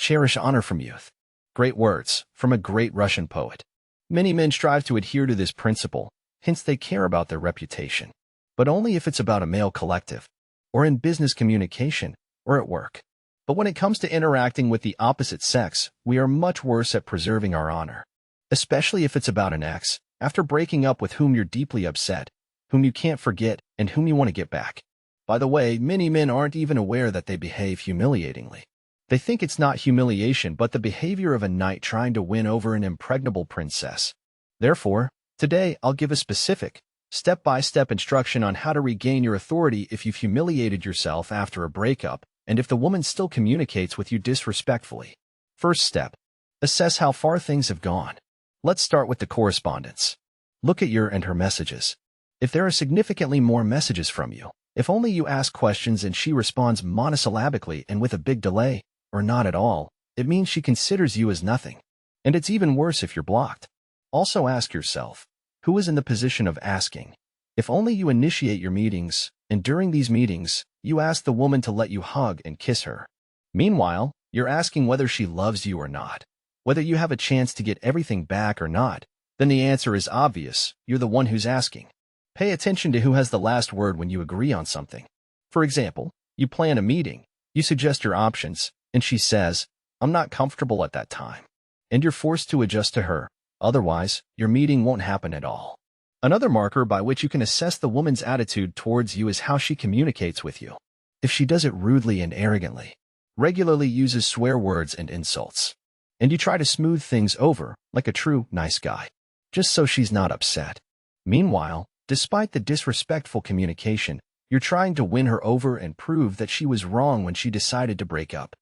Cherish honor from youth. Great words from a great Russian poet. Many men strive to adhere to this principle, hence they care about their reputation. But only if it's about a male collective, or in business communication, or at work. But when it comes to interacting with the opposite sex, we are much worse at preserving our honor. Especially if it's about an ex, after breaking up with whom you're deeply upset, whom you can't forget, and whom you want to get back. By the way, many men aren't even aware that they behave humiliatingly. They think it's not humiliation but the behavior of a knight trying to win over an impregnable princess. Therefore, today I'll give a specific, step-by-step instruction on how to regain your authority if you've humiliated yourself after a breakup, and if the woman still communicates with you disrespectfully. First step. Assess how far things have gone. Let's start with the correspondence. Look at your and her messages. If there are significantly more messages from you, if only you ask questions and she responds monosyllabically and with a big delay, or not at all, it means she considers you as nothing. And it's even worse if you're blocked. Also ask yourself, who is in the position of asking? If only you initiate your meetings, and during these meetings, you ask the woman to let you hug and kiss her. Meanwhile, you're asking whether she loves you or not, whether you have a chance to get everything back or not. Then the answer is obvious, you're the one who's asking. Pay attention to who has the last word when you agree on something. For example, you plan a meeting, you suggest your options, and she says, "I'm not comfortable at that time." And you're forced to adjust to her, otherwise, your meeting won't happen at all. Another marker by which you can assess the woman's attitude towards you is how she communicates with you. If she does it rudely and arrogantly, regularly uses swear words and insults, and you try to smooth things over like a true nice guy, just so she's not upset. Meanwhile, despite the disrespectful communication, you're trying to win her over and prove that she was wrong when she decided to break up.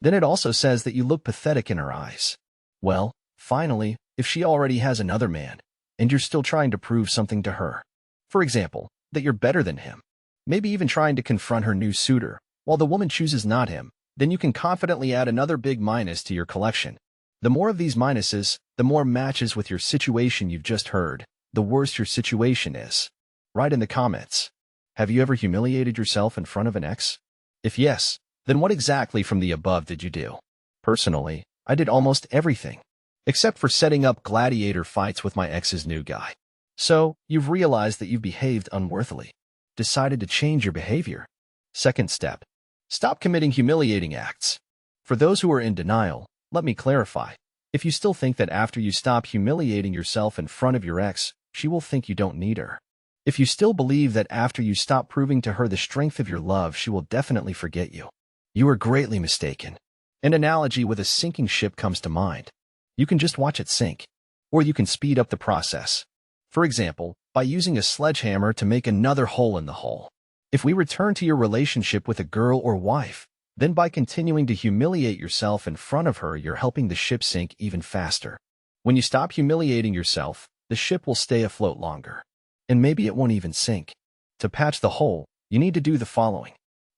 Then it also says that you look pathetic in her eyes. Well, finally, if she already has another man, and you're still trying to prove something to her. For example, that you're better than him. Maybe even trying to confront her new suitor, while the woman chooses not him, then you can confidently add another big minus to your collection. The more of these minuses, the more matches with your situation you've just heard, the worse your situation is. Write in the comments. Have you ever humiliated yourself in front of an ex? If yes, then what exactly from the above did you do? Personally, I did almost everything, except for setting up gladiator fights with my ex's new guy. So, you've realized that you've behaved unworthily. Decided to change your behavior. Second step. Stop committing humiliating acts. For those who are in denial, let me clarify. If you still think that after you stop humiliating yourself in front of your ex, she will think you don't need her. If you still believe that after you stop proving to her the strength of your love, she will definitely forget you, you are greatly mistaken. An analogy with a sinking ship comes to mind. You can just watch it sink, or you can speed up the process. For example, by using a sledgehammer to make another hole in the hull. If we return to your relationship with a girl or wife, then by continuing to humiliate yourself in front of her, you're helping the ship sink even faster. When you stop humiliating yourself, the ship will stay afloat longer. And maybe it won't even sink. To patch the hole, you need to do the following.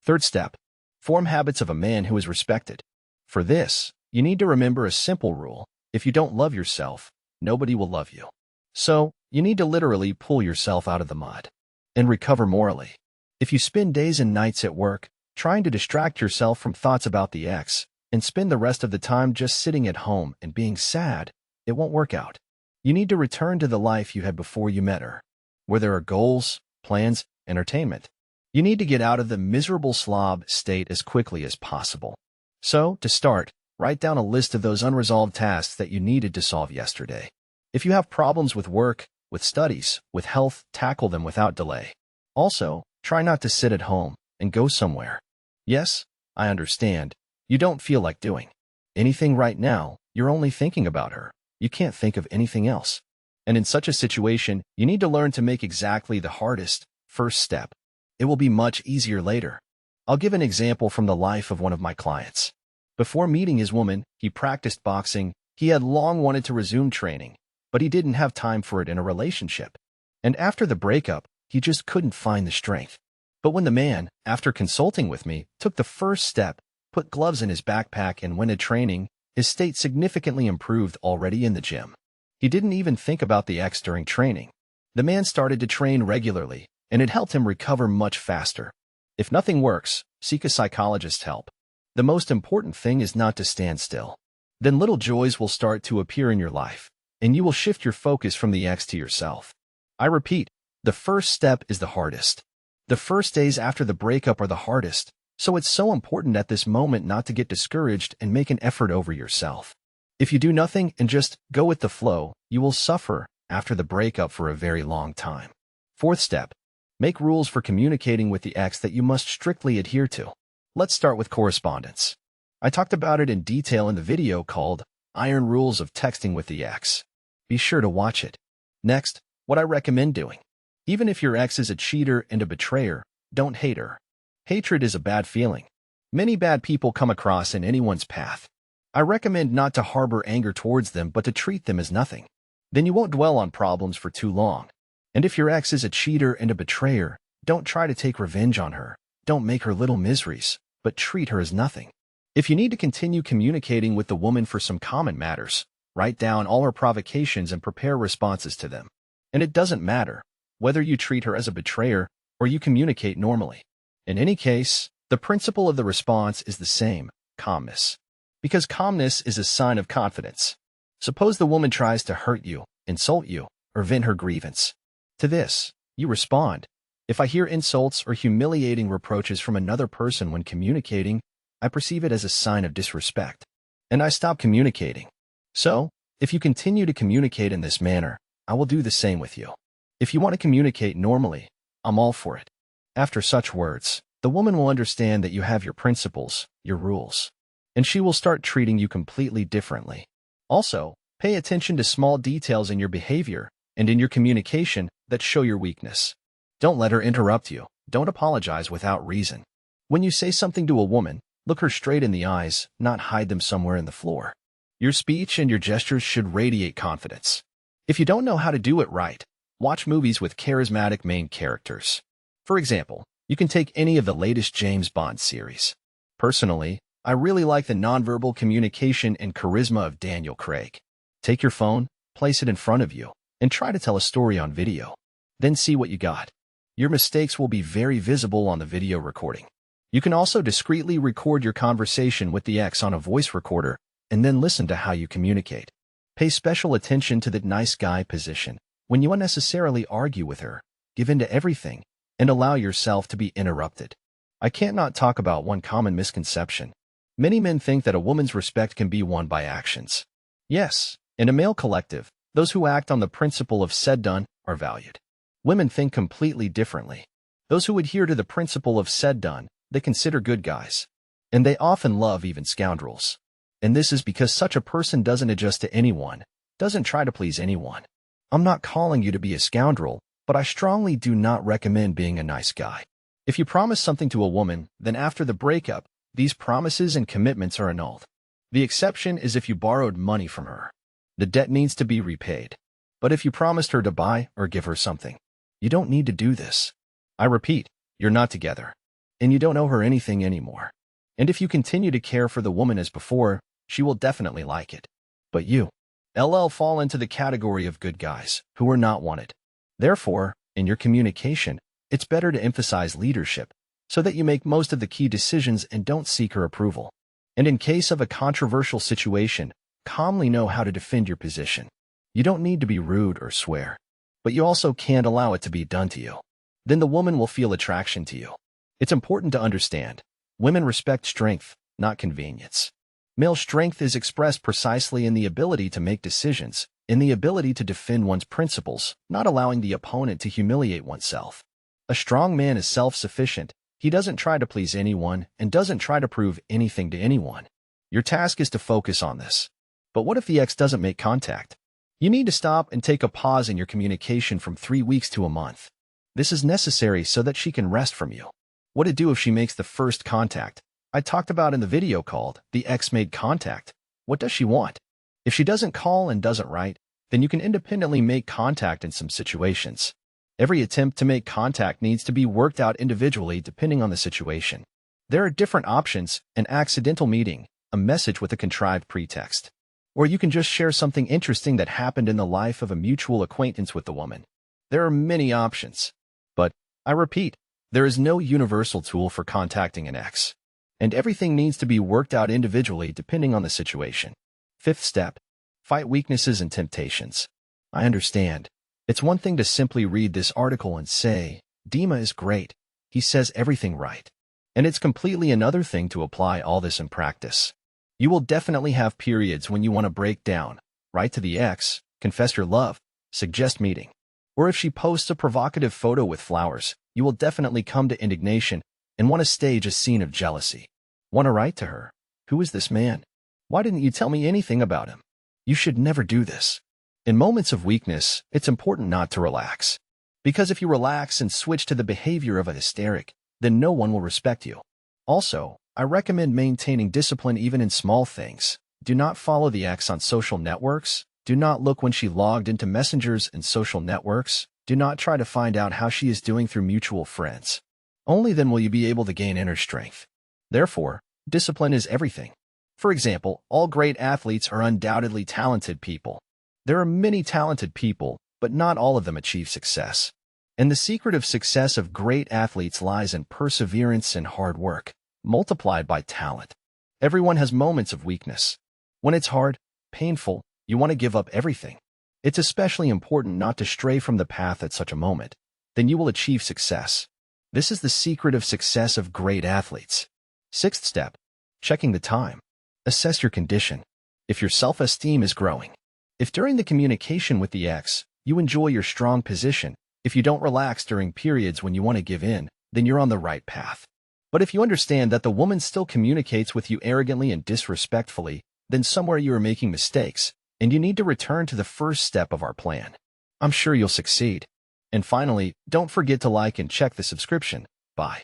Third step. Form habits of a man who is respected. For this, you need to remember a simple rule. If you don't love yourself, nobody will love you. So, you need to literally pull yourself out of the mud and recover morally. If you spend days and nights at work, trying to distract yourself from thoughts about the ex, and spend the rest of the time just sitting at home and being sad, it won't work out. You need to return to the life you had before you met her, where there are goals, plans, entertainment. You need to get out of the miserable slob state as quickly as possible. So, to start, write down a list of those unresolved tasks that you needed to solve yesterday. If you have problems with work, with studies, with health, tackle them without delay. Also, try not to sit at home and go somewhere. Yes, I understand. You don't feel like doing anything right now. You're only thinking about her. You can't think of anything else. And in such a situation, you need to learn to make exactly the hardest, first step. It will be much easier later. I'll give an example from the life of one of my clients. Before meeting his woman, he practiced boxing. He had long wanted to resume training, but he didn't have time for it in a relationship. And after the breakup, he just couldn't find the strength. But when the man, after consulting with me, took the first step, put gloves in his backpack and went to training, his state significantly improved already in the gym. He didn't even think about the ex during training. The man started to train regularly, and it helped him recover much faster. If nothing works, seek a psychologist's help. The most important thing is not to stand still. Then little joys will start to appear in your life, and you will shift your focus from the ex to yourself. I repeat, the first step is the hardest. The first days after the breakup are the hardest, so it's so important at this moment not to get discouraged and make an effort over yourself. If you do nothing and just go with the flow, you will suffer after the breakup for a very long time. Fourth step, make rules for communicating with the ex that you must strictly adhere to. Let's start with correspondence. I talked about it in detail in the video called Iron Rules of Texting with the Ex. Be sure to watch it. Next, what I recommend doing. Even if your ex is a cheater and a betrayer, don't hate her. Hatred is a bad feeling. Many bad people come across in anyone's path. I recommend not to harbor anger towards them but to treat them as nothing. Then you won't dwell on problems for too long. And if your ex is a cheater and a betrayer, don't try to take revenge on her. Don't make her little miseries, but treat her as nothing. If you need to continue communicating with the woman for some common matters, write down all her provocations and prepare responses to them. And it doesn't matter whether you treat her as a betrayer or you communicate normally. In any case, the principle of the response is the same, calmness. Because calmness is a sign of confidence. Suppose the woman tries to hurt you, insult you, or vent her grievance. To this, you respond, if I hear insults or humiliating reproaches from another person when communicating, I perceive it as a sign of disrespect, and I stop communicating. So, if you continue to communicate in this manner, I will do the same with you. If you want to communicate normally, I'm all for it. After such words, the woman will understand that you have your principles, your rules, and she will start treating you completely differently. Also, pay attention to small details in your behavior and in your communication that show your weakness. Don't let her interrupt you. Don't apologize without reason. When you say something to a woman, look her straight in the eyes, not hide them somewhere in the floor. Your speech and your gestures should radiate confidence. If you don't know how to do it right, watch movies with charismatic main characters. For example, you can take any of the latest James Bond series. Personally, I really like the nonverbal communication and charisma of Daniel Craig. Take your phone, place it in front of you, and try to tell a story on video. Then see what you got. Your mistakes will be very visible on the video recording. You can also discreetly record your conversation with the ex on a voice recorder and then listen to how you communicate. Pay special attention to the nice guy position. When you unnecessarily argue with her, give in to everything, and allow yourself to be interrupted. I can't not talk about one common misconception. Many men think that a woman's respect can be won by actions. Yes, in a male collective, those who act on the principle of said done are valued. Women think completely differently. Those who adhere to the principle of said done, they consider good guys. And they often love even scoundrels. And this is because such a person doesn't adjust to anyone, doesn't try to please anyone. I'm not calling you to be a scoundrel, but I strongly do not recommend being a nice guy. If you promise something to a woman, then after the breakup, these promises and commitments are annulled. The exception is if you borrowed money from her. The debt needs to be repaid. But if you promised her to buy or give her something, you don't need to do this. I repeat, you're not together, and you don't owe her anything anymore. And if you continue to care for the woman as before, she will definitely like it. But you, fall into the category of good guys who are not wanted. Therefore, in your communication, it's better to emphasize leadership so that you make most of the key decisions and don't seek her approval. And in case of a controversial situation, calmly know how to defend your position. You don't need to be rude or swear, but you also can't allow it to be done to you. Then the woman will feel attraction to you. It's important to understand, women respect strength, not convenience. Male strength is expressed precisely in the ability to make decisions, in the ability to defend one's principles, not allowing the opponent to humiliate oneself. A strong man is self-sufficient. He doesn't try to please anyone and doesn't try to prove anything to anyone. Your task is to focus on this. But what if the ex doesn't make contact? You need to stop and take a pause in your communication from 3 weeks to a month. This is necessary so that she can rest from you. What to do if she makes the first contact? I talked about in the video called The Ex Made Contact. What does she want? If she doesn't call and doesn't write, then you can independently make contact in some situations. Every attempt to make contact needs to be worked out individually depending on the situation. There are different options: an accidental meeting, a message with a contrived pretext. Or you can just share something interesting that happened in the life of a mutual acquaintance with the woman. There are many options. But, I repeat, there is no universal tool for contacting an ex. and everything needs to be worked out individually depending on the situation. Fifth step, fight weaknesses and temptations. I understand. It's one thing to simply read this article and say, Dima is great. He says everything right. And it's completely another thing to apply all this in practice. You will definitely have periods when you want to break down, write to the ex, confess your love, suggest meeting. Or if she posts a provocative photo with flowers, you will definitely come to indignation and want to stage a scene of jealousy. Want to write to her, who is this man? Why didn't you tell me anything about him? You should never do this. In moments of weakness, it's important not to relax. Because if you relax and switch to the behavior of a hysteric, then no one will respect you. Also, I recommend maintaining discipline even in small things. Do not follow the ex on social networks. Do not look when she logged into messengers and social networks. Do not try to find out how she is doing through mutual friends. Only then will you be able to gain inner strength. Therefore, discipline is everything. For example, all great athletes are undoubtedly talented people. There are many talented people, but not all of them achieve success. And the secret of success of great athletes lies in perseverance and hard work, multiplied by talent. Everyone has moments of weakness. When it's hard, painful, you want to give up everything. It's especially important not to stray from the path at such a moment. Then you will achieve success. This is the secret of success of great athletes. Sixth step, checking the time. Assess your condition. If your self-esteem is growing. If during the communication with the ex, you enjoy your strong position, if you don't relax during periods when you want to give in, then you're on the right path. But if you understand that the woman still communicates with you arrogantly and disrespectfully, then somewhere you are making mistakes, and you need to return to the first step of our plan. I'm sure you'll succeed. And finally, don't forget to like and check the subscription. Bye.